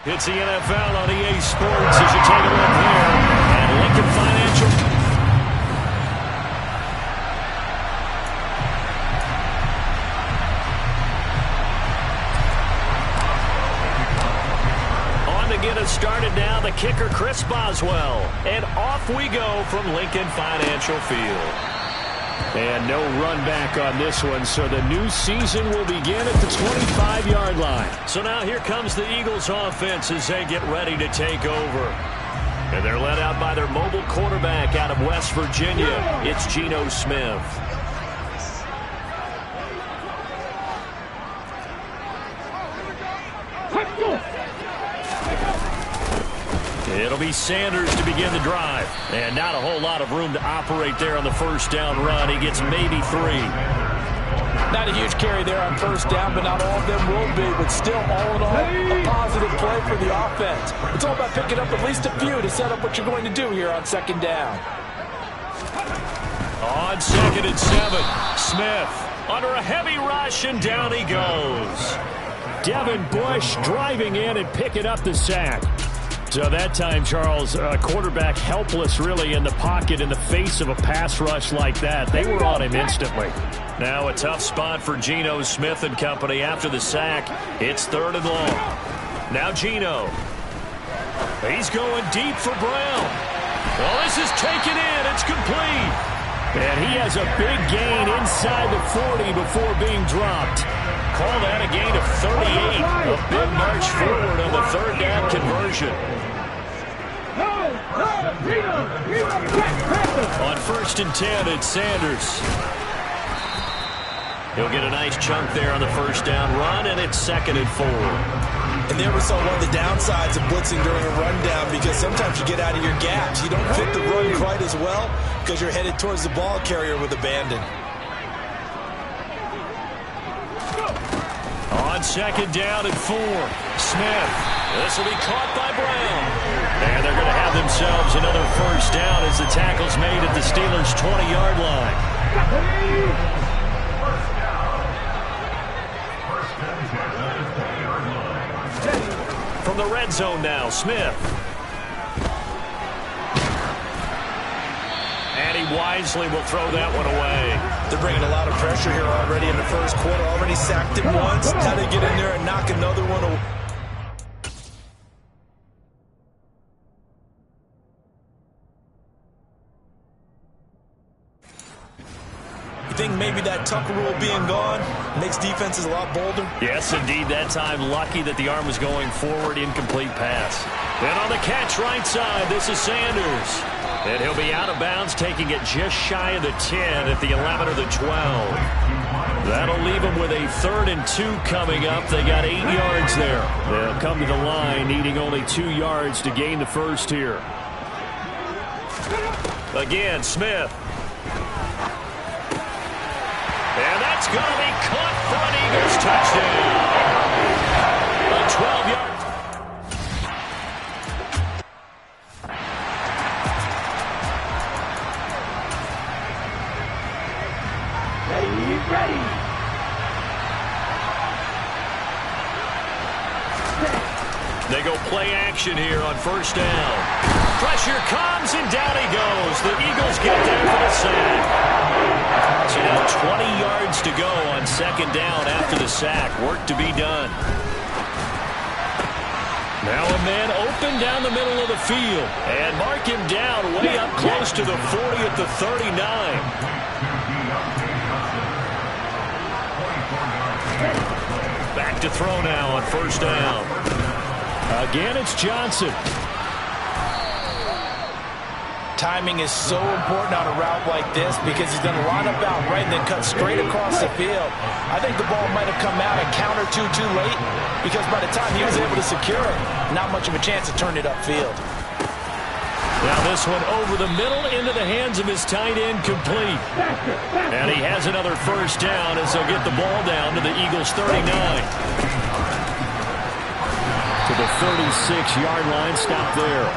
It's the NFL on EA Sports as you take a look here. And Lincoln Financial. On to get us started now, the kicker Chris Boswell. And off we go from Lincoln Financial Field. And no run back on this one, so the new season will begin at the 25-yard line. So now here comes the Eagles offense as they get ready to take over. And they're led out by their mobile quarterback out of West Virginia. It's Geno Smith. It'll be Sanders to begin the drive. And not a whole lot of room to operate there on the first down run. He gets maybe 3. Not a huge carry there on first down, but not all of them will be. But still, all in all, a positive play for the offense. It's all about picking up at least a few to set up what you're going to do here on second down. On 2nd and 7, Smith under a heavy rush, and down he goes. Devin Bush driving in and picking up the sack. So that time, Charles, quarterback helpless really in the pocket in the face of a pass rush like that. They were on him instantly. Now a tough spot for Geno Smith and company after the sack. It's 3rd and long. Now Geno. He's going deep for Brown. Well, this is taken in. It's complete. And he has a big gain inside the 40 before being dropped. Call that a gain of 38. A big march forward on the 3rd down conversion. On 1st and 10, it's Sanders. He'll get a nice chunk there on the first down run, and it's 2nd and 4. And there we saw one of the downsides of blitzing during a rundown, because sometimes you get out of your gaps. You don't fit the run quite as well because you're headed towards the ball carrier with abandon. On 2nd down and 4, Smith. This will be caught by Brown. And they're going to have themselves another first down as the tackle's made at the Steelers' 20-yard line. From the red zone now, Smith. And he wisely will throw that one away. They're bringing a lot of pressure here already in the first quarter. Already sacked him once. Now they get in there and knock another one away. You think maybe that Tucker rule being gone makes defenses a lot bolder? Yes, indeed. That time, lucky that the arm was going forward. Incomplete pass. And on the catch right side, this is Sanders. And he'll be out of bounds, taking it just shy of the 10 at the 11 or the 12. That'll leave them with a 3rd and 2 coming up. They got 8 yards there. They'll come to the line, needing only 2 yards to gain the first here. Again, Smith. And that's going to be caught for an Eagles touchdown. A 12-yard. Ready. They go play action here on first down. Pressure comes, and down he goes. The Eagles get there for the sack. So now 20 yards to go on 2nd down after the sack. Work to be done. Now a man open down the middle of the field. And mark him down way up close to the 40 at the 39. Back to throw now on first down. Again, it's Johnson. Timing is so important on a route like this because he's going to line up out right and then cut straight across the field. I think the ball might have come out a count or two too late because by the time he was able to secure it, not much of a chance to turn it upfield. Now this one over the middle into the hands of his tight end, complete. And he has another first down as they'll get the ball down to the Eagles' 39. To the 36-yard line, stop there.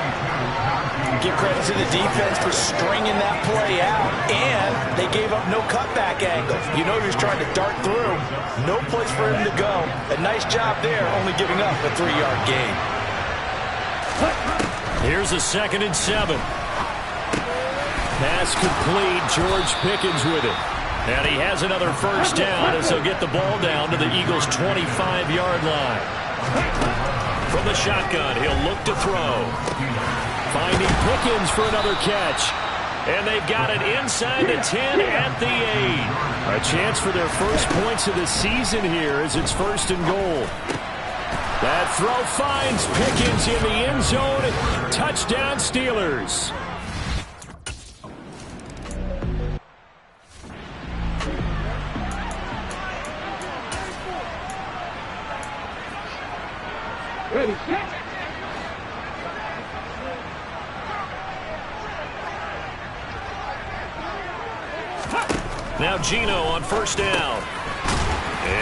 Give credit to the defense for stringing that play out, and they gave up no cutback angle. You know he was trying to dart through. No place for him to go. A nice job there, only giving up a 3-yard gain. Here's a 2nd and 7. Pass complete. George Pickens with it. And he has another first down as he'll get the ball down to the Eagles' 25-yard line. From the shotgun, he'll look to throw. Finding Pickens for another catch. And they've got it inside the 10 at the 8. A chance for their first points of the season here as it's 1st and goal. That throw finds Pickens in the end zone. Touchdown, Steelers. Ready. Now Geno on 1st down.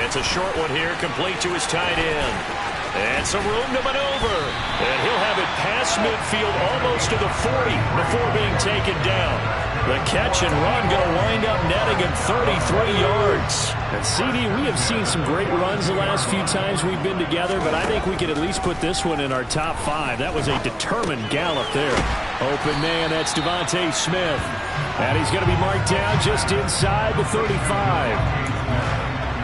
It's a short one here, complete to his tight end. And some room to maneuver. And he'll have it past midfield almost to the 40 before being taken down. The catch and run going to wind up netting him 33 yards. And CD, we have seen some great runs the last few times we've been together, but I think we could at least put this one in our top 5. That was a determined gallop there. Open man, that's Devontae Smith. And he's going to be marked down just inside the 35.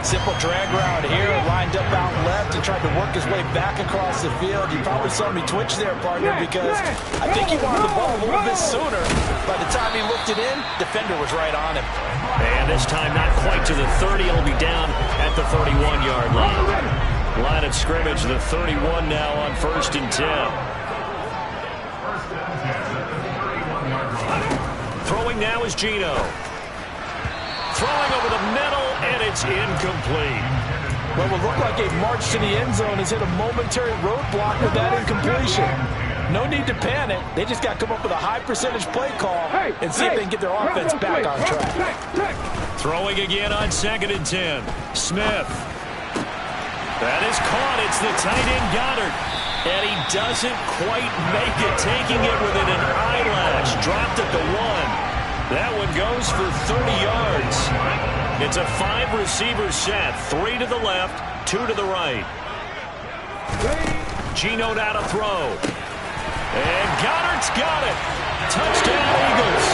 Simple drag route here, lined up out left and tried to work his way back across the field. You probably saw me twitch there, partner, because I think he wanted the ball a little bit sooner. By the time he looked it in, defender was right on him. And this time not quite to the 30. He'll be down at the 31-yard line. Line of scrimmage, the 31 now on 1st and 10. Throwing now is Geno. Throwing over the middle, and it's incomplete. What will look like a march to the end zone has hit a momentary roadblock with that incompletion. No need to panic. They just got to come up with a high percentage play call and see if they can get their offense back on track. Throwing again on 2nd and 10. Smith. That is caught. It's the tight end Goddard. And he doesn't quite make it, taking it within an eyelash. Dropped at the 1. That one goes for 30 yards. It's a 5-receiver set. 3 to the left, 2 to the right. Geno now to throw. And Goddard's got it. Touchdown, Eagles.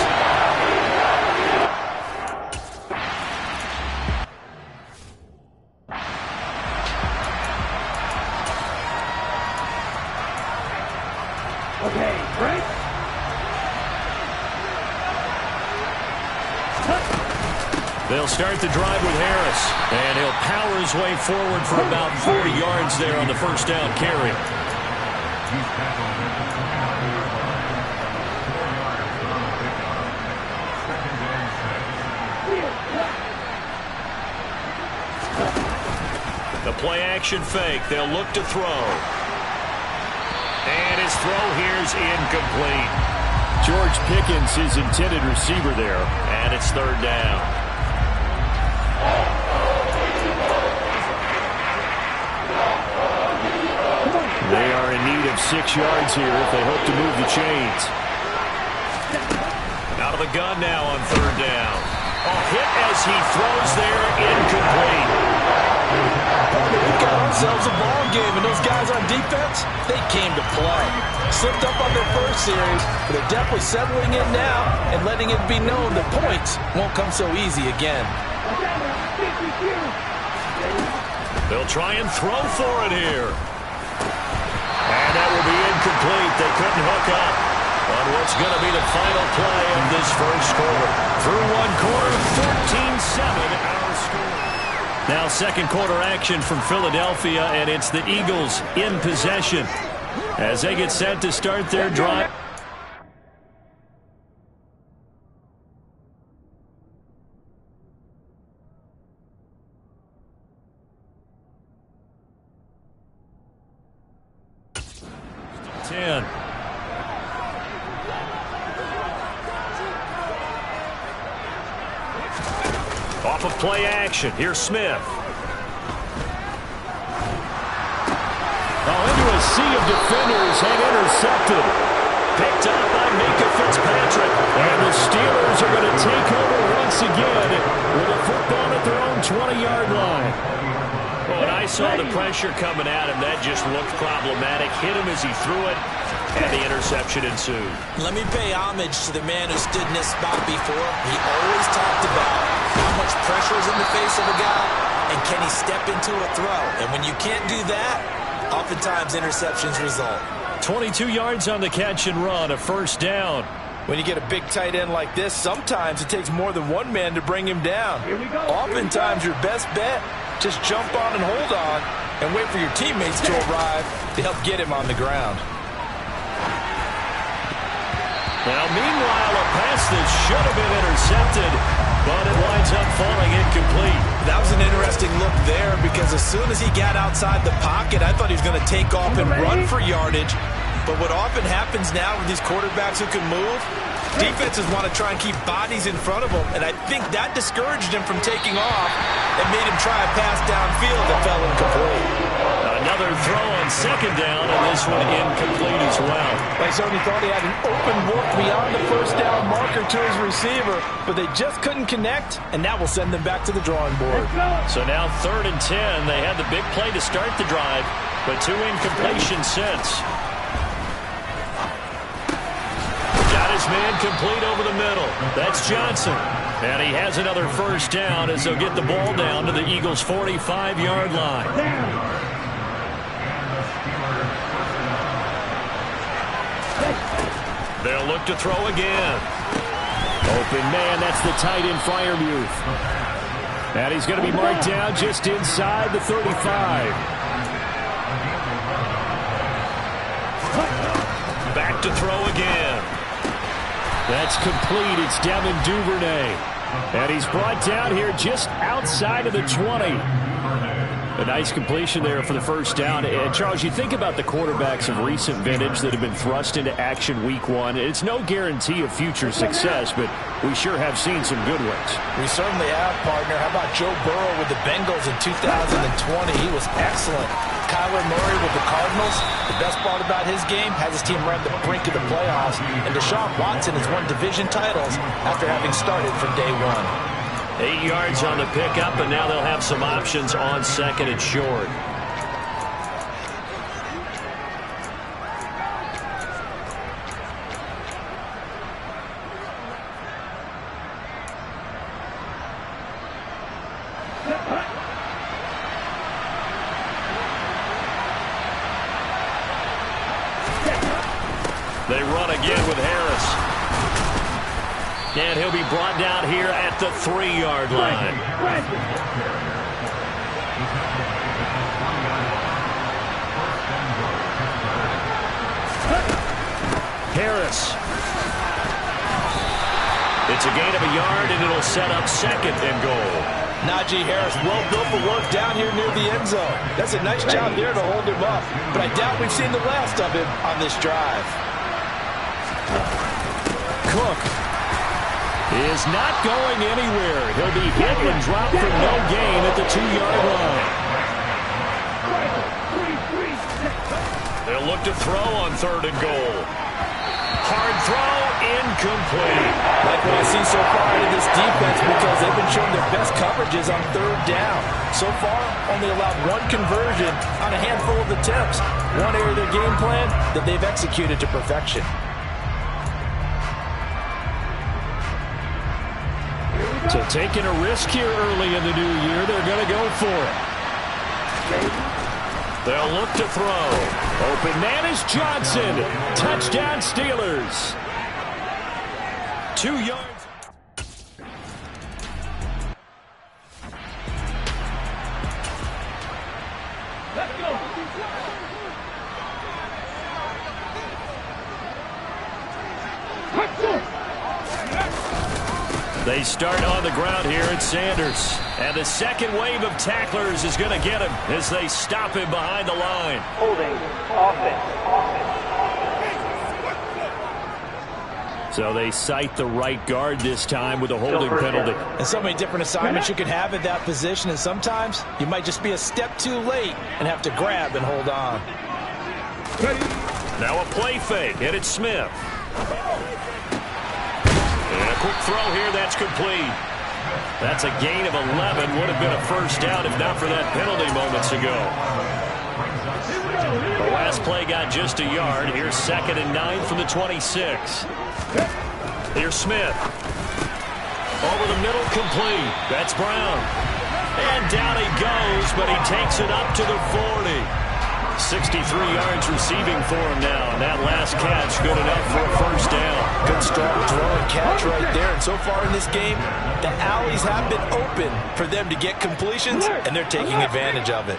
Okay, break. They'll start the drive with Harris, and he'll power his way forward for about 40 yards there on the first down carry. The play action fake. They'll look to throw. And his throw here is incomplete. George Pickens, his intended receiver there. And it's 3rd down. They are in need of 6 yards here if they hope to move the chains. Out of the gun now on 3rd down. A hit as he throws there, incomplete. We've got ourselves a ball game, and those guys on defense, they came to play. Slipped up on their first series, but they're definitely settling in now and letting it be known that points won't come so easy again. They'll try and throw for it here. And that will be incomplete. They couldn't hook up on what's going to be the final play of this first quarter. Through one quarter, 14-7 our score. Now 2nd quarter action from Philadelphia, and it's the Eagles in possession as they get set to start their drive. Off of play action, here's Smith. Into a sea of defenders and intercepted. Picked up by Minka Fitzpatrick. And the Steelers are going to take over once again with a football at their own 20-yard line. Well, when I saw the pressure coming at him, that just looked problematic. Hit him as he threw it. And the interception ensued. Let me pay homage to the man who stood in this spot before. He always talked about how much pressure is in the face of a guy, and can he step into a throw. And when you can't do that, oftentimes interceptions result. 22 yards on the catch and run, a first down. When you get a big tight end like this, sometimes it takes more than one man to bring him down. Oftentimes your best bet, just jump on and hold on and wait for your teammates to arrive to help get him on the ground. Now, meanwhile, a pass that should have been intercepted, but it winds up falling incomplete. That was an interesting look there because as soon as he got outside the pocket, I thought he was going to take off and run for yardage. But what often happens now with these quarterbacks who can move, defenses want to try and keep bodies in front of them, and I think that discouraged him from taking off and made him try a pass downfield that fell incomplete. Another throw on second down, and this one incomplete as well. Like Sony thought he had an open look beyond the first down marker to his receiver, but they just couldn't connect, and that will send them back to the drawing board. So now 3rd and 10. They had the big play to start the drive, but 2 incompletions since. Got his man complete over the middle. That's Johnson. And he has another first down as they'll get the ball down to the Eagles' 45-yard line. They'll look to throw again. Open man, that's the tight end Freiermuth. And he's going to be marked down just inside the 35. Back to throw again. That's complete. It's Devin Duvernay. And he's brought down here just outside of the 20. A nice completion there for the first down. And Charles, you think about the quarterbacks of recent vintage that have been thrust into action week 1. It's no guarantee of future success, but we sure have seen some good ones. We certainly have, partner. How about Joe Burrow with the Bengals in 2020? He was excellent. Kyler Murray with the Cardinals. The best part about his game, has his team right at the brink of the playoffs. And Deshaun Watson has won division titles after having started from day 1. 8 yards on the pickup, and now they'll have some options on 2nd and short. They run again with Harris. And he'll be brought down here at the 3-yard line. Harris. It's a gain of a yard, and it'll set up 2nd and goal. Najee Harris, well built for work down here near the end zone. That's a nice job there to hold him up. But I doubt we've seen the last of him on this drive. Cook is not going anywhere. He'll be hit and dropped for no gain at the 2-yard line. They'll look to throw on 3rd and goal. Hard throw, incomplete. Like what I see so far in this defense because they've been showing their best coverages on 3rd down. So far, only allowed 1 conversion on a handful of attempts. One area of their game plan that they've executed to perfection. So taking a risk here early in the new year, they're going to go for it. They'll look to throw. Open man is Johnson. Touchdown Steelers. 2 yards. Let's go. They start on the ground here at Sanders. And the second wave of tacklers is going to get him as they stop him behind the line. Holding offense. So they cite the right guard this time with a holding penalty. And so many different assignments you can have at that position, and sometimes you might just be a step too late and have to grab and hold on. Now a play fake, and it's Smith. And a quick throw here, that's complete. That's a gain of 11. Would have been a first down if not for that penalty moments ago. The last play got just a yard. Here's 2nd and 9 from the 26. Here's Smith. Over the middle, complete. That's Brown. And down he goes, but he takes it up to the 40. 63 yards receiving for him now. And that last catch, good enough for a first down. Good strong throw and catch right there. And so far in this game, the alleys have been open for them to get completions, and they're taking advantage of it.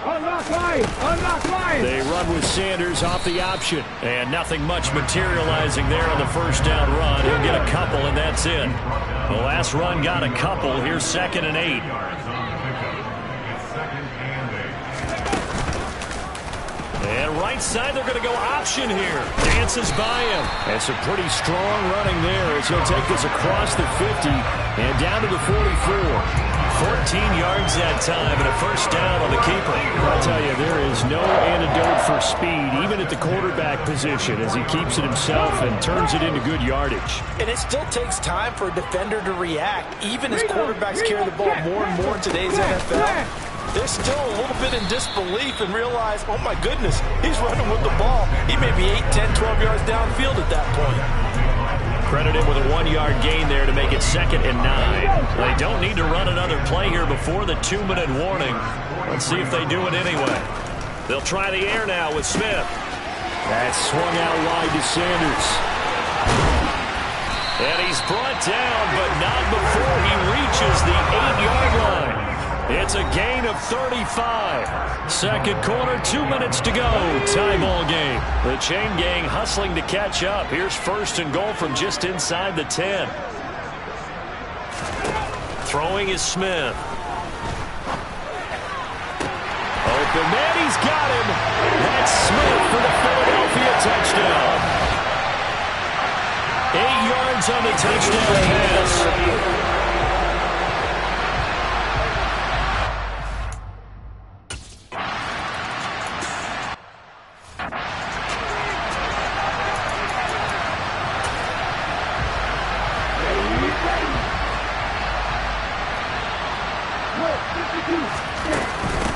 They run with Sanders off the option. And nothing much materializing there on the first down run. He'll get a couple, and that's it. The last run got a couple. Here's 2nd and 8. And right side, they're going to go option here. Dances by him. And some pretty strong running there as he'll take this across the 50 and down to the 44. 14 yards that time and a first down on the keeper. I'll tell you, there is no antidote for speed, even at the quarterback position, as he keeps it himself and turns it into good yardage. And it still takes time for a defender to react, even as quarterbacks carry the ball more and more in today's NFL. They're still a little bit in disbelief and realize, oh my goodness, he's running with the ball. He may be 8, 10, 12 yards downfield at that point. Credit him with a 1-yard gain there to make it 2nd and 9. They don't need to run another play here before the 2-minute warning. Let's see if they do it anyway. They'll try the air now with Smith. That's swung out wide to Sanders. And he's brought down, but not before he reaches the 8-yard line. It's a gain of 35. Second quarter, 2 minutes to go. Tie ball game. The chain gang hustling to catch up. Here's 1st and goal from just inside the 10. Throwing is Smith. Open man, he's got him. That's Smith for the Philadelphia touchdown. 8 yards on the touchdown pass.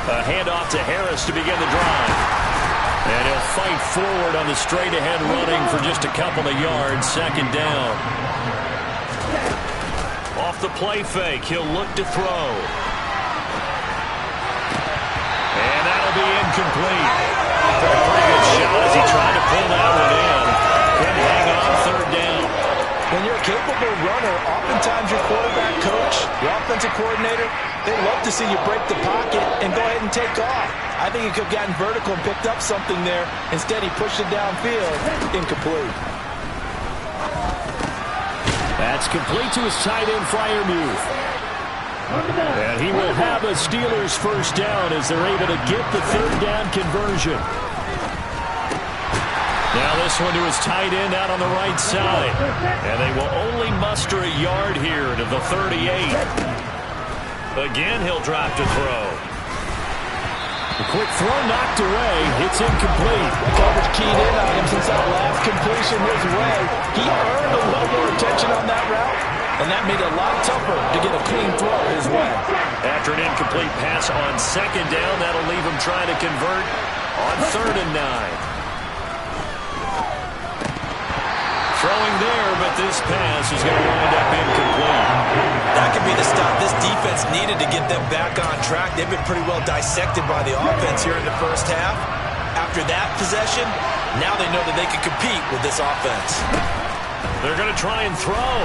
A handoff to Harris to begin the drive. And he'll fight forward on the straight-ahead running for just a couple of yards. 2nd down. Off the play fake, he'll look to throw. And that'll be incomplete. Took a pretty good shot as he tried to pull that one in. Couldn't hang on 3rd down. When you're a capable runner, oftentimes your quarterback coach, your offensive coordinator, they love to see you break the pocket and go ahead and take off. I think he could have gotten vertical and picked up something there. Instead, he pushed it downfield. Incomplete. That's complete to his tight end Freiermuth. And he will have a Steelers first down as they're able to get the 3rd down conversion. Now this one to his tight end out on the right side. And they will only muster a yard here to the 38. Again, he'll drop to throw. A quick throw knocked away. It's incomplete. Coverage keyed in on him since that last completion his way. He earned a little more attention on that route, and that made it a lot tougher to get a clean throw his way. After an incomplete pass on 2nd down, that'll leave him trying to convert on 3rd and 9. Throwing there, but this pass is going to wind up incomplete. That could be the stop this defense needed to get them back on track. They've been pretty well dissected by the offense here in the first half. After that possession, now they know that they can compete with this offense. They're going to try and throw.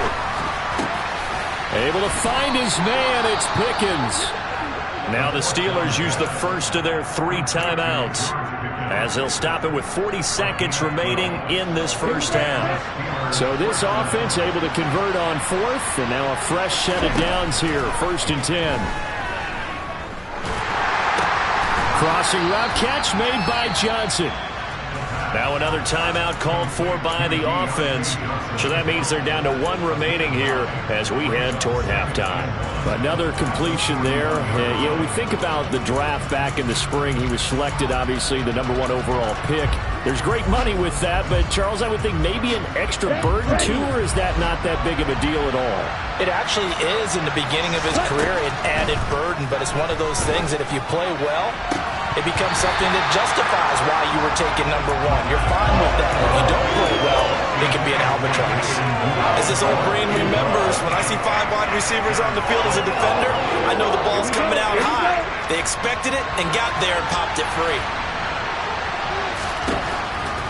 Able to find his man, it's Pickens. Now the Steelers use the first of their 3 timeouts, as they'll stop it with 40 seconds remaining in this first half. So this offense able to convert on 4th, and now a fresh set of downs here, 1st and 10. Crossing route catch made by Johnson. Now another timeout called for by the offense. So that means they're down to 1 remaining here as we head toward halftime. Another completion there. We think about the draft back in the spring. He was selected, obviously, the #1 overall pick. There's great money with that, but, Charles, I would think maybe an extra burden, too, or is that not that big of a deal at all? It actually is in the beginning of his career, an added burden, but it's one of those things that if you play well, it becomes something that justifies why you were taking number 1. You're fine with that. If you don't play well, it can be an albatross. As this old brain remembers, when I see 5 wide receivers on the field as a defender, I know the ball's coming out high. They expected it and got there and popped it free.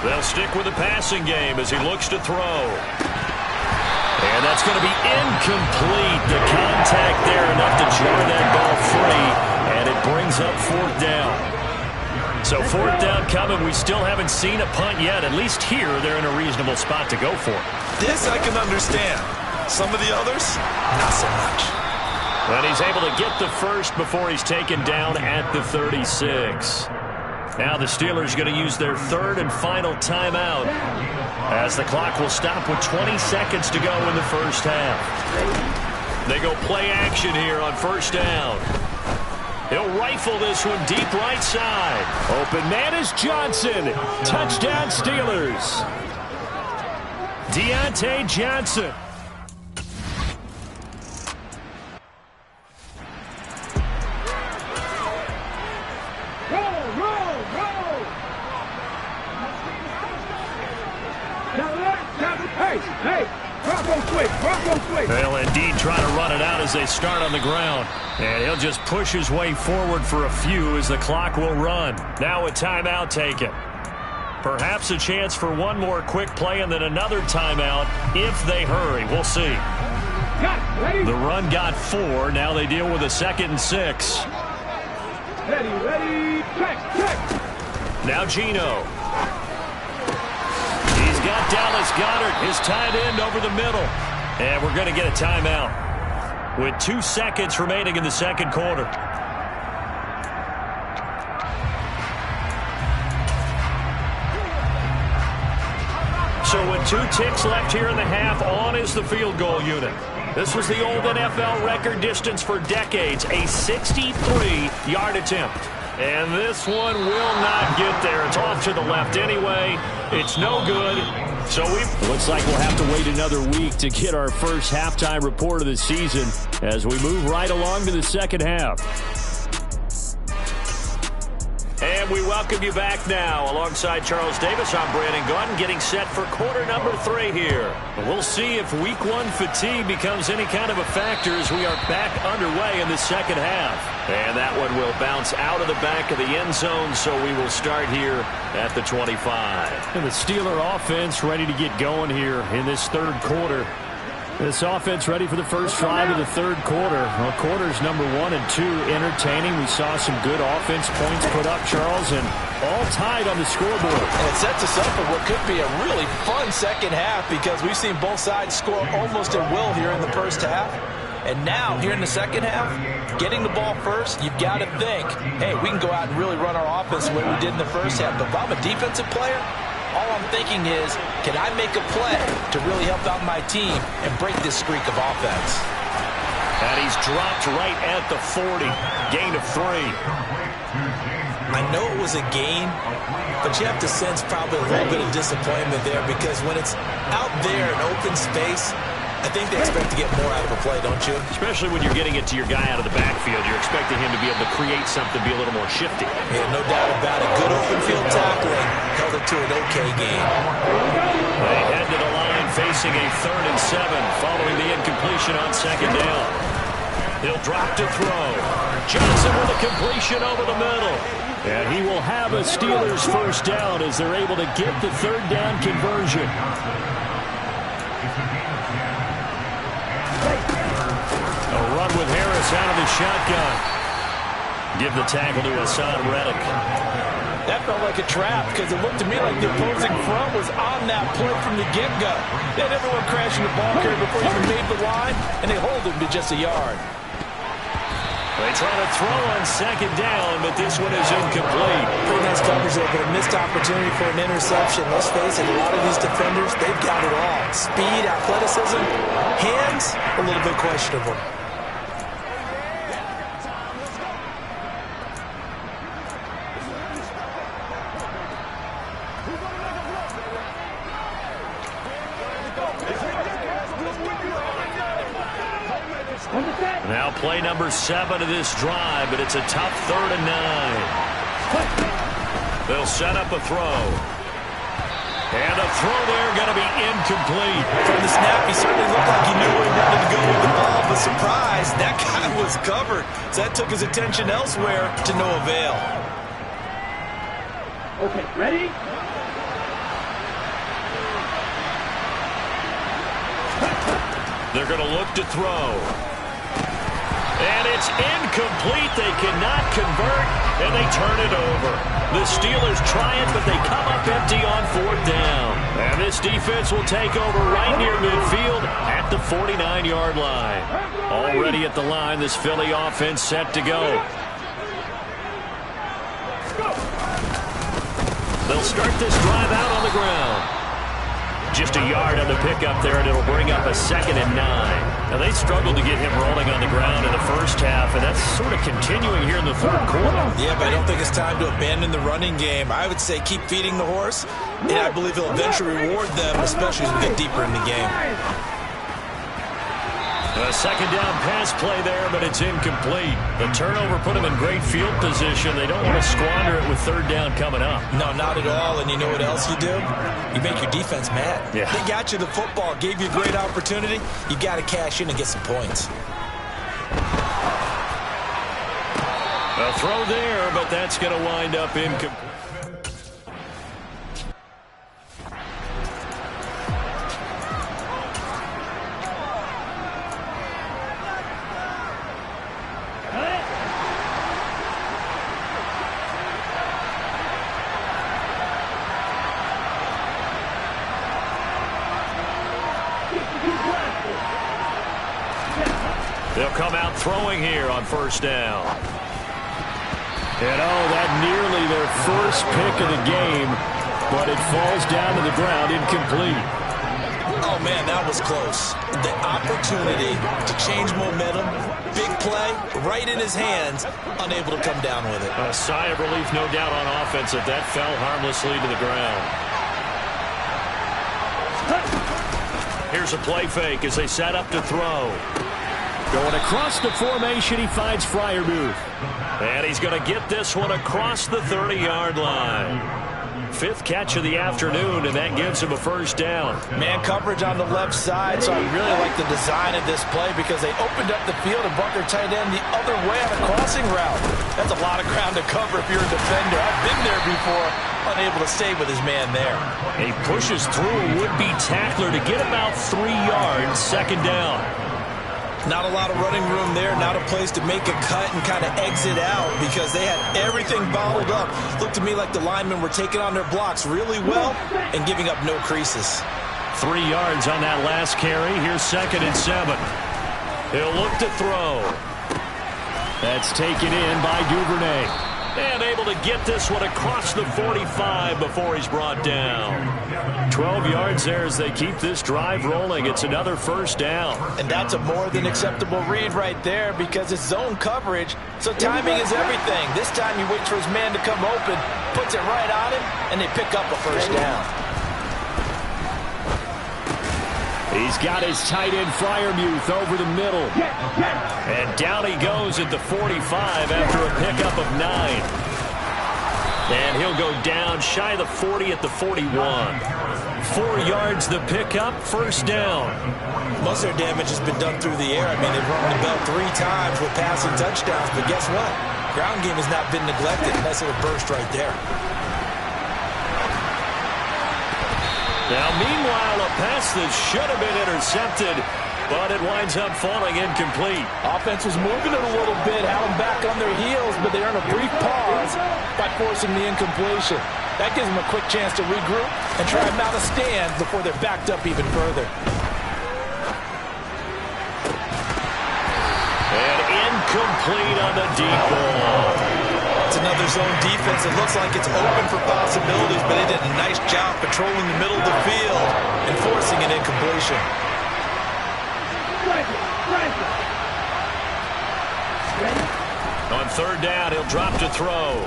They'll stick with the passing game as he looks to throw. And that's going to be incomplete. The contact there enough to jar that ball free, and it brings up 4th down. So 4th down coming. We still haven't seen a punt yet. At least here, they're in a reasonable spot to go for. This I can understand. Some of the others, not so much. And he's able to get the first before he's taken down at the 36. Now the Steelers going to use their 3rd and final timeout as the clock will stop with 20 seconds to go in the first half. They go play action here on 1st down. He'll rifle this one deep right side. Open man is Johnson. Touchdown Steelers. Deontay Johnson. They'll indeed try to run it out as they start on the ground. And he'll just push his way forward for a few as the clock will run. Now a timeout taken. Perhaps a chance for one more quick play and then another timeout if they hurry. We'll see. The run got 4. Now they deal with a 2nd and 6. Ready, check. Now Geno. He's got Dallas Goedert, his tight end, over the middle. And we're going to get a timeout with 2 seconds remaining in the 2nd quarter. So with 2 ticks left here in the half, on is the field goal unit. This was the old NFL record distance for decades, a 63-yard attempt. And this one will not get there. It's off to the left anyway. It's no good. So looks like we'll have to wait another week to get our first halftime report of the season as we move right along to the 2nd half. And we welcome you back now. Alongside Charles Davis, I'm Brandon Gaudin, getting set for quarter number 3 here. We'll see if week 1 fatigue becomes any kind of a factor as we are back underway in the 2nd half. And that one will bounce out of the back of the end zone, so we will start here at the 25. And the Steeler offense ready to get going here in this 3rd quarter. This offense ready for the first drive of the 3rd quarter. Well, quarters number 1 and 2 entertaining. We saw some good offense points put up, Charles, and all tied on the scoreboard. And it sets us up for what could be a really fun 2nd half because we've seen both sides score almost at will here in the first half. And now, here in the 2nd half, getting the ball first, you've got to think, hey, we can go out and really run our offense the way we did in the first half. But if I'm a defensive player, all I'm thinking is, can I make a play to really help out my team and break this streak of offense? And he's dropped right at the 40. Gain of 3. I know it was a gain, but you have to sense probably a little bit of disappointment there because when it's out there in open space, I think they expect to get more out of a play, don't you? Especially when you're getting it to your guy out of the backfield. You're expecting him to be able to create something, be a little more shifty. Yeah, no doubt about it. Good open field tackling held it to an okay game. They head to the line facing a 3rd and 7 following the incompletion on 2nd down. He'll drop to throw. Johnson with a completion over the middle. And he will have a Steelers first down as they're able to get the 3rd down conversion. A run with Harris out of the shotgun. Give the tackle to Hassan Reddick. That felt like a trap because it looked to me like the opposing front was on that play from the get-go. They had everyone crashing the ball carrier before he even made the line, and they hold him to just a yard. They try to throw on 2nd down, but this one is incomplete. Pretty nice coverage there, but a missed opportunity for an interception. Let's face it, a lot of these defenders, they've got it all. Speed, athleticism, hands, a little bit questionable. Now play number 7 of this drive, but it's a tough 3rd and 9. They'll set up a throw. And a throw there going to be incomplete. From the snap, he certainly looked like he knew where he wanted to go with the ball, but surprise, that guy was covered. So that took his attention elsewhere to no avail. Okay, ready? They're going to look to throw. And it's incomplete. They cannot convert, and they turn it over. The Steelers try it, but they come up empty on fourth down. And this defense will take over right near midfield at the 49-yard line. Already at the line, this Philly offense set to go. They'll start this drive out on the ground. Just a yard on the pickup there, and it'll bring up a 2nd and 9. Now, they struggled to get him rolling on the ground in the first half, and that's sort of continuing here in the third quarter. Yeah, but I don't think it's time to abandon the running game. I would say keep feeding the horse, and I believe he'll eventually reward them, especially as we get deeper in the game. A 2nd down pass play there, but it's incomplete. The turnover put them in great field position. They don't want to squander it with 3rd down coming up. No, not at all. And you know what else you do? You make your defense mad. Yeah. They got you the football, gave you a great opportunity. You got to cash in and get some points. A throw there, but that's going to wind up incomplete. They'll come out throwing here on 1st down. And that nearly their first pick of the game, but it falls down to the ground incomplete. Oh, man, that was close. The opportunity to change momentum, big play, right in his hands, unable to come down with it. A sigh of relief, no doubt, on offense that fell harmlessly to the ground. Here's a play fake as they set up to throw. Going across the formation, he finds Freiermuth. And he's going to get this one across the 30-yard line. 5th catch of the afternoon, and that gives him a 1st down. Man coverage on the left side, so I really like the design of this play because they opened up the field and brought their tight end the other way on a crossing route. That's a lot of ground to cover if you're a defender. I've been there before, unable to stay with his man there. He pushes through a would-be tackler to get about 3 yards, 2nd down. Not a lot of running room there, not a place to make a cut and kind of exit out because they had everything bottled up. Looked to me like the linemen were taking on their blocks really well and giving up no creases. 3 yards on that last carry. Here's 2nd and 7. He'll look to throw. That's taken in by Duvernay. And able to get this one across the 45 before he's brought down. 12 yards there as they keep this drive rolling. It's another 1st down. And that's a more than acceptable read right there because it's zone coverage, so timing is everything. This time he waits for his man to come open, puts it right on him, and they pick up a 1st down. He's got his tight end Freiermuth over the middle. And down he goes at the 45 after a pickup of 9. And he'll go down shy of the 40 at the 41. 4 yards the pickup, 1st down. Most of their damage has been done through the air. I mean, they've run the bell 3 times with passing touchdowns, but guess what? Ground game has not been neglected. Nice little burst right there. Now, meanwhile, a pass that should have been intercepted, but it winds up falling incomplete. Offense was moving it a little bit, had them back on their heels, but they earned a brief pause by forcing the incompletion. That gives them a quick chance to regroup and try them out of stands before they're backed up even further. And incomplete on the deep ball. It's another zone defense. It looks like it's open for possibilities, but they did a nice job patrolling the middle of the field and forcing an incompletion. On 3rd down, he'll drop to throw.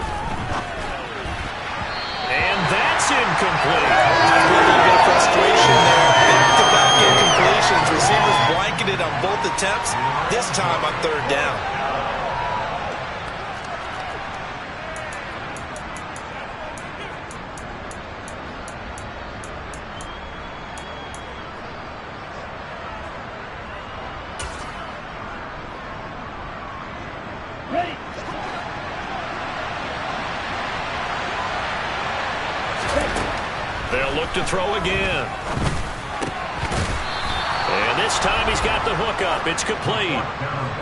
And that's incomplete. A little bit of frustration there. Back-to-back incompletions. Receivers blanketed on both attempts, this time on 3rd down. to throw again. And this time he's got the hook up. It's complete.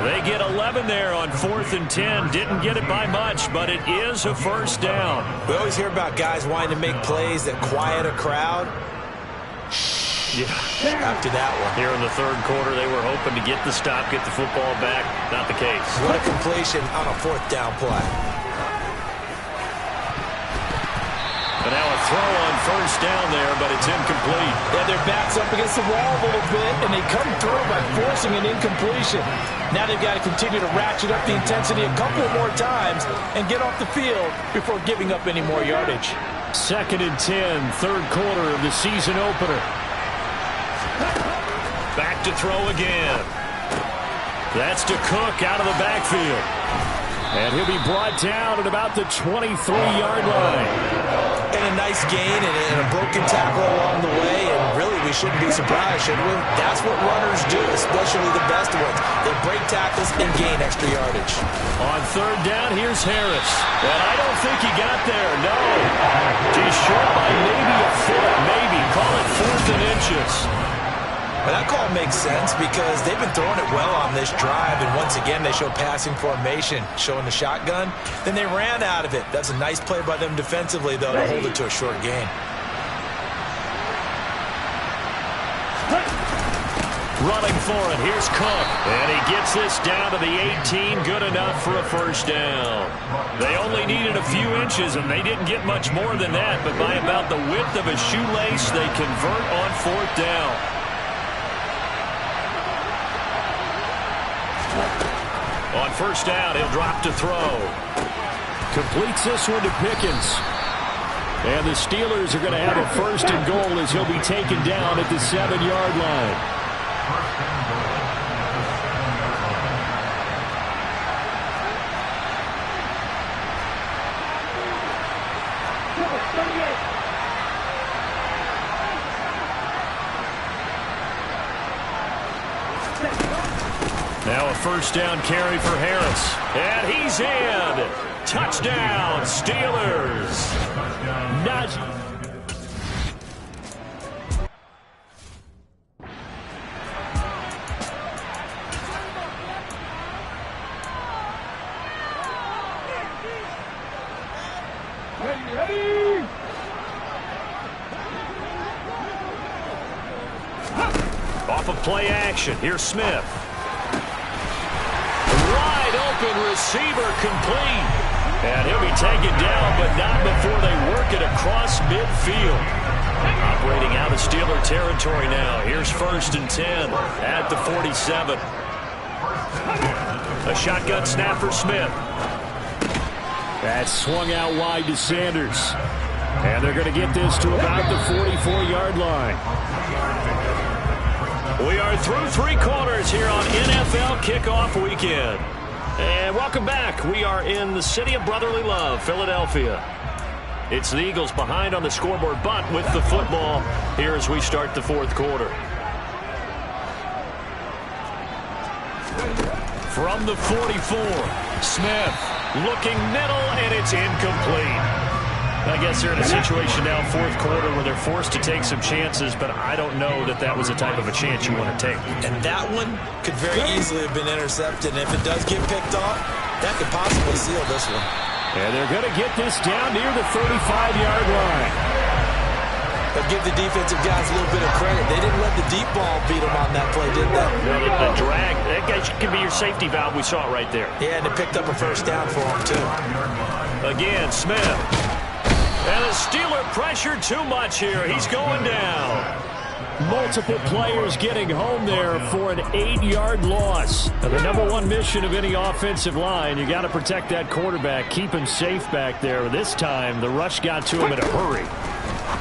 They get 11 there on 4th and 10. Didn't get it by much, but it is a first down. We always hear about guys wanting to make plays that quiet a crowd. Yeah. After that one. Here in the third quarter, they were hoping to get the stop, get the football back. Not the case. What a completion on a 4th down play. But now a throw on first down there, but it's incomplete. Yeah, their back's up against the wall a little bit, and they come through by forcing an incompletion. Now they've got to continue to ratchet up the intensity a couple more times and get off the field before giving up any more yardage. 2nd and 10, third quarter of the season opener. Back to throw again. That's to Cook out of the backfield. And he'll be brought down at about the 23-yard line. And a nice gain and a broken tackle along the way. And really, we shouldn't be surprised, should we? That's what runners do, especially the best ones. They break tackles and gain extra yardage. On 3rd down, here's Harris. And I don't think he got there, no. He's short by maybe a foot, maybe. Call it 4th and inches. Well, that call makes sense because they've been throwing it well on this drive, and once again they show passing formation, showing the shotgun. Then they ran out of it. That's a nice play by them defensively, though, to hold it to a short gain. Running for it, here's Cook. And he gets this down to the 18, good enough for a first down. They only needed a few inches, and they didn't get much more than that, but by about the width of a shoelace, they convert on 4th down. On first down, he'll drop to throw. Completes this one to Pickens. And the Steelers are going to have a 1st and goal as he'll be taken down at the 7-yard line. Now a first down carry for Harris. And he's in. Touchdown, Steelers. Not. Ready. Off of play action. Here's Smith. Wide open receiver complete. And he'll be taken down, but not before they work it across midfield. Operating out of Steeler territory now. Here's 1st and 10 at the 47. A shotgun snap for Smith. That swung out wide to Sanders. And they're going to get this to about the 44-yard line. We are through 3 quarters here on NFL Kickoff Weekend. And welcome back. We are in the city of brotherly love, Philadelphia. It's the Eagles behind on the scoreboard, but with the football here as we start the 4th quarter. From the 44, Smith looking middle, and it's incomplete. I guess they're in a situation now, 4th quarter, where they're forced to take some chances, but I don't know that that was the type of a chance you want to take. And that one could very easily have been intercepted, and if it does get picked off, that could possibly seal this one. And they're going to get this down near the 35-yard line. But give the defensive guys a little bit of credit. They didn't let the deep ball beat them on that play, did they? No, the drag, that guy could be your safety valve. We saw it right there. Yeah, and it picked up a first down for them, too. Again, Smith. And the Steeler pressure too much here. He's going down. Multiple players getting home there for an 8-yard loss. Now, the number one mission of any offensive line, you got to protect that quarterback, keep him safe back there. This time, the rush got to him in a hurry.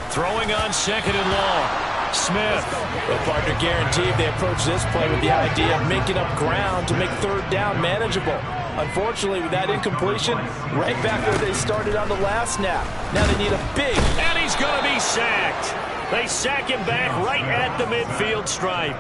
Throwing on 2nd and long. Smith. The partner guaranteed they approach this play with the idea of making up ground to make 3rd down manageable. Unfortunately, with that incompletion, right back where they started on the last snap. Now they need a big... And he's going to be sacked. They sack him back right at the midfield stripe.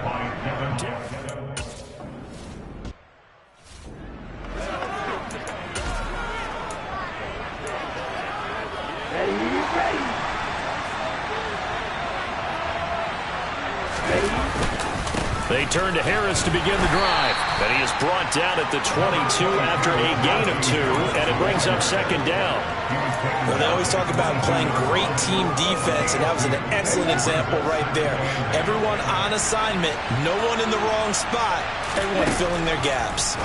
They turn to Harris to begin the drive. And he is brought down at the 22 after a gain of 2, and it brings up second down. Well, they always talk about playing great team defense, and that was an excellent example right there. Everyone on assignment, no one in the wrong spot, everyone filling their gaps.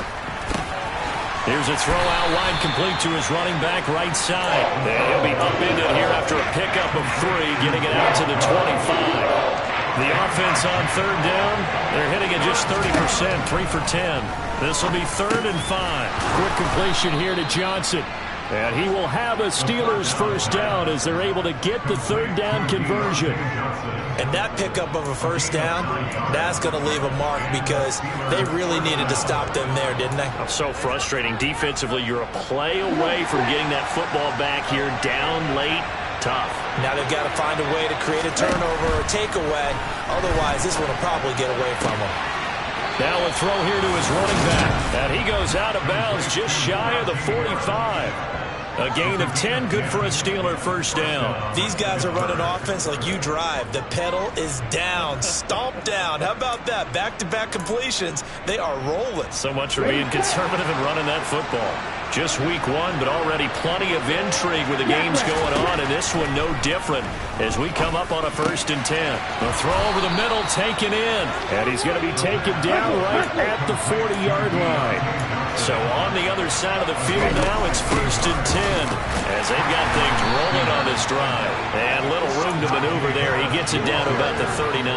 Here's a throw out wide, complete to his running back right side. And he'll be upended here after a pickup of 3, getting it out to the 25. The offense on third down, they're hitting it just 30%, 3 for 10. This will be 3rd and 5. Quick completion here to Johnson. And he will have a Steelers first down as they're able to get the 3rd down conversion. And that pickup of a first down, that's going to leave a mark because they really needed to stop them there, didn't they? So frustrating. Defensively, you're a play away from getting that football back here down late. Tough. Now they've got to find a way to create a turnover or takeaway. Otherwise, this one will probably get away from them. Now a throw here to his running back. And he goes out of bounds just shy of the 45. A gain of 10, good for a Steeler first down. These guys are running offense like you drive. The pedal is down, stomp down. How about that? Back-to-back completions. They are rolling. So much for being conservative and running that football. Just week 1, but already plenty of intrigue with the games going on, and this one no different as we come up on a 1st and 10. The throw over the middle, taken in, and he's going to be taken down right at the 40-yard line. So on the other side of the field now, it's 1st and 10 as they've got things rolling on this drive. And little room to maneuver there. He gets it down to about the 39.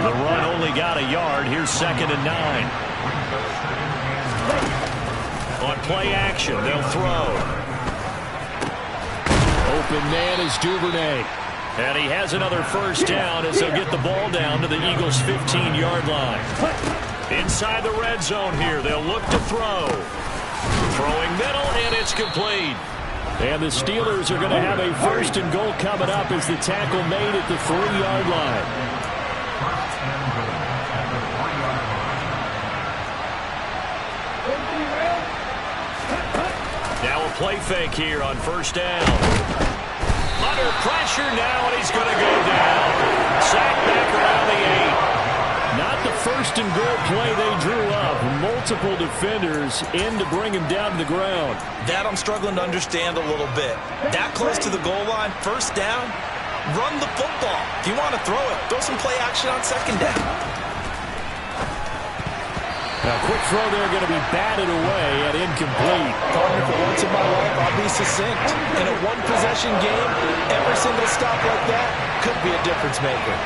The run only got a yard. Here's 2nd and 9. On play action, they'll throw. Open man is Duvernay. And he has another first down as they'll get the ball down to the Eagles' 15-yard line. Inside the red zone here, they'll look to throw. Throwing middle, and it's complete. And the Steelers are going to have a 1st and goal coming up as the tackle made at the 3-yard line. Play fake here on first down. Under pressure now, and he's going to go down. Sacked back around the 8. Not the 1st and goal play they drew up. Multiple defenders in to bring him down to the ground. That I'm struggling to understand a little bit. That close to the goal line, first down, run the football. If you want to throw it, throw some play action on 2nd down. Now, quick throw there, going to be batted away and incomplete. Partner, for once in my life, I'll be succinct. In a one-possession game, every single stop like that could be a difference maker.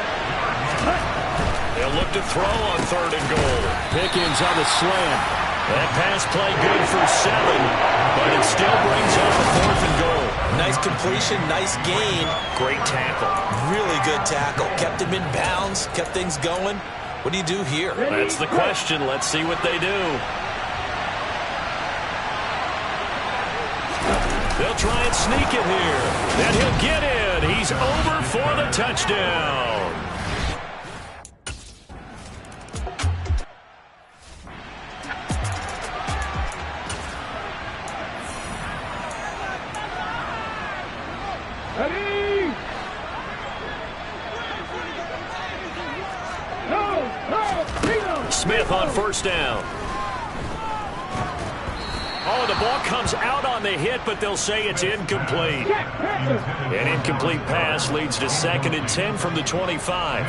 They'll look to throw on 3rd and goal. Pickens on the slant. That pass play good for 7, but it still brings up a 4th and goal. Nice completion, nice gain. Great tackle. Really good tackle. Kept him in bounds, kept things going. What do you do here? That's the question. Let's see what they do. They'll try and sneak it here. And he'll get in. He's over for the touchdown. Smith on first down. Oh, the ball comes out on the hit, but they'll say it's incomplete. An incomplete pass leads to 2nd and 10 from the 25.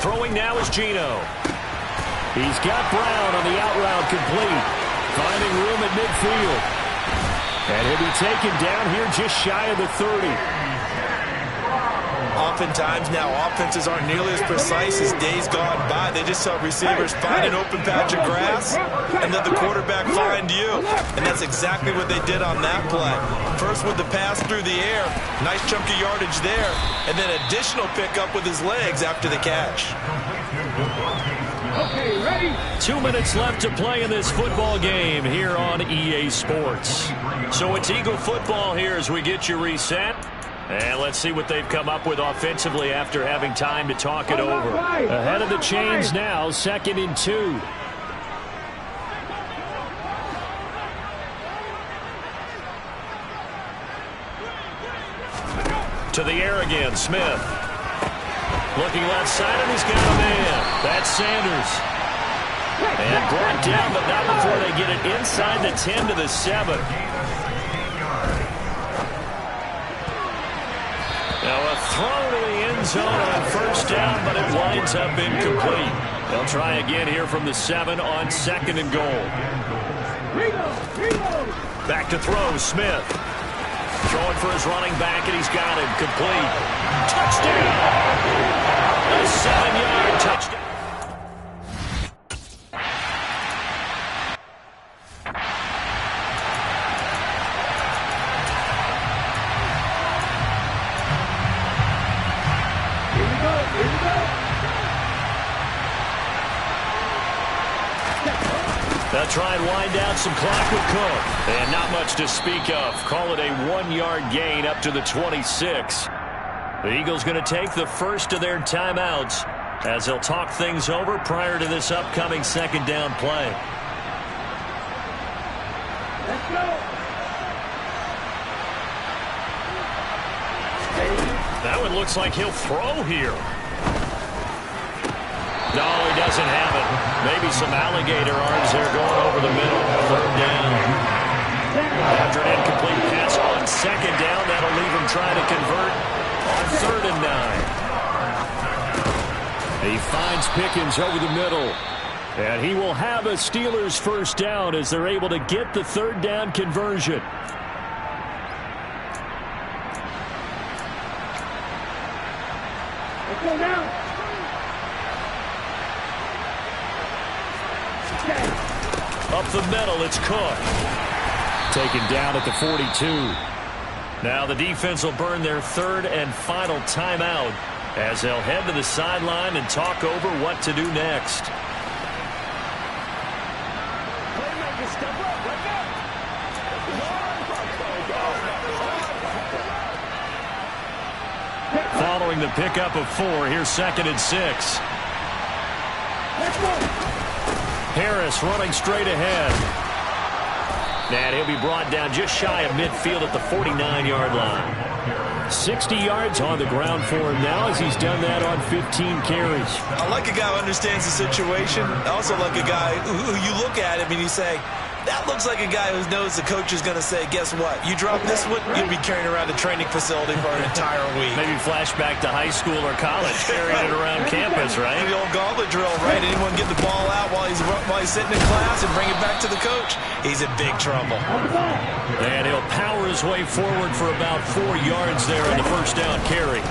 Throwing now is Geno. He's got Brown on the out route complete. Finding room at midfield. And he'll be taken down here just shy of the 30. Oftentimes now offenses aren't nearly as precise as days gone by. They just help receivers find an open patch of grass and let the quarterback find you. And that's exactly what they did on that play. First with the pass through the air, nice chunk of yardage there, and then additional pickup with his legs after the catch. Okay, ready? 2 minutes left to play in this football game here on EA Sports. So it's Eagle football here as we get you reset. And let's see what they've come up with offensively after having time to talk it over. Ahead of the chains now, 2nd and 2. To the air again, Smith. Looking left side, and he's got a man. That's Sanders. And brought down, but not before they get it inside the 10 to the 7. Now a throw to the end zone on first down, but it winds up incomplete. They'll try again here from the 7 on 2nd and goal. Back to throw, Smith. Throwing for his running back, and he's got him. Complete. Touchdown! A 7-yard touchdown. They'll try and wind down some clock with Cook. And not much to speak of. Call it a 1-yard gain up to the 26. The Eagles going to take the first of their timeouts as they'll talk things over prior to this upcoming 2nd down play. Let's go. That one looks like he'll throw here. No, he doesn't have it. Maybe some alligator arms there going over the middle. 3rd down. After an incomplete pass on 2nd down, that'll leave him trying to convert on 3rd and 9. He finds Pickens over the middle. And he will have a Steelers first down as they're able to get the 3rd down conversion. Let's go now. Up the middle, it's Cook. Taken down at the 42. Now the defense will burn their 3rd and final timeout as they'll head to the sideline and talk over what to do next. Following the pickup of 4, here's 2nd and 6. Harris running straight ahead. And he'll be brought down just shy of midfield at the 49-yard line. 60 yards on the ground for him now as he's done that on 15 carries. I like a guy who understands the situation. I also like a guy who you look at him and you say, that looks like a guy who knows the coach is going to say, guess what? You drop this one, you'll be carrying around a training facility for an entire week. Maybe flashback to high school or college, carrying it around campus, right? The old gauntlet drill, right? Anyone get the ball out while he's sitting in class and bring it back to the coach? He's in big trouble. And he'll power his way forward for about 4 yards there on the first down carry.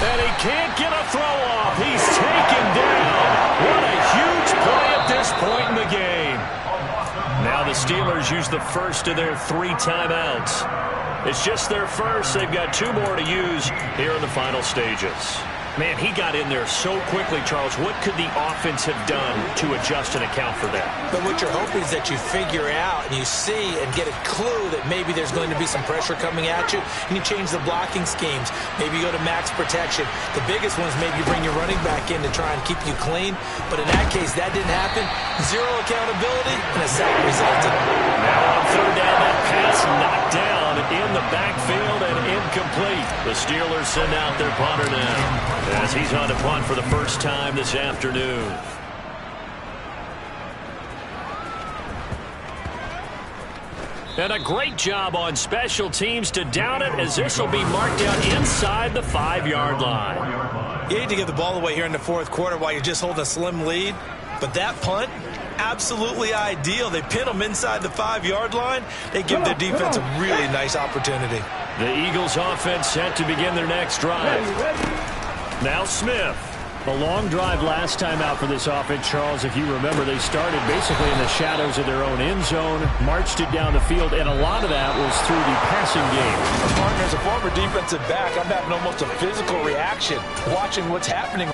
And he can't get a throw off. He's taken down. What a huge play at this point in the game. Now the Steelers use the first of their 3 timeouts. It's just their first. They've got 2 more to use here in the final stages. Man, he got in there so quickly, Charles. What could the offense have done to adjust and account for that? But what you're hoping is that you figure out and you see and get a clue that maybe there's going to be some pressure coming at you, and you change the blocking schemes. Maybe you go to max protection. The biggest one is maybe you bring your running back in to try and keep you clean. But in that case, that didn't happen. 0 accountability, and a sack resulted. Now on 3rd down, that pass knocked down in the backfield and incomplete. The Steelers send out their punter now as he's on to punt for the first time this afternoon. And a great job on special teams to down it as this will be marked out inside the 5-yard line. You need to get the ball away here in the 4th quarter while you're just holding a slim lead. But that punt, absolutely ideal. They pin them inside the 5-yard line. They give their defense a really nice opportunity. The Eagles offense set to begin their next drive. Now Smith. A long drive last time out for this offense, Charles. If you remember, they started basically in the shadows of their own end zone, marched it down the field, and a lot of that was through the passing game. Partner, as a former defensive back, I'm having almost a physical reaction watching what's happening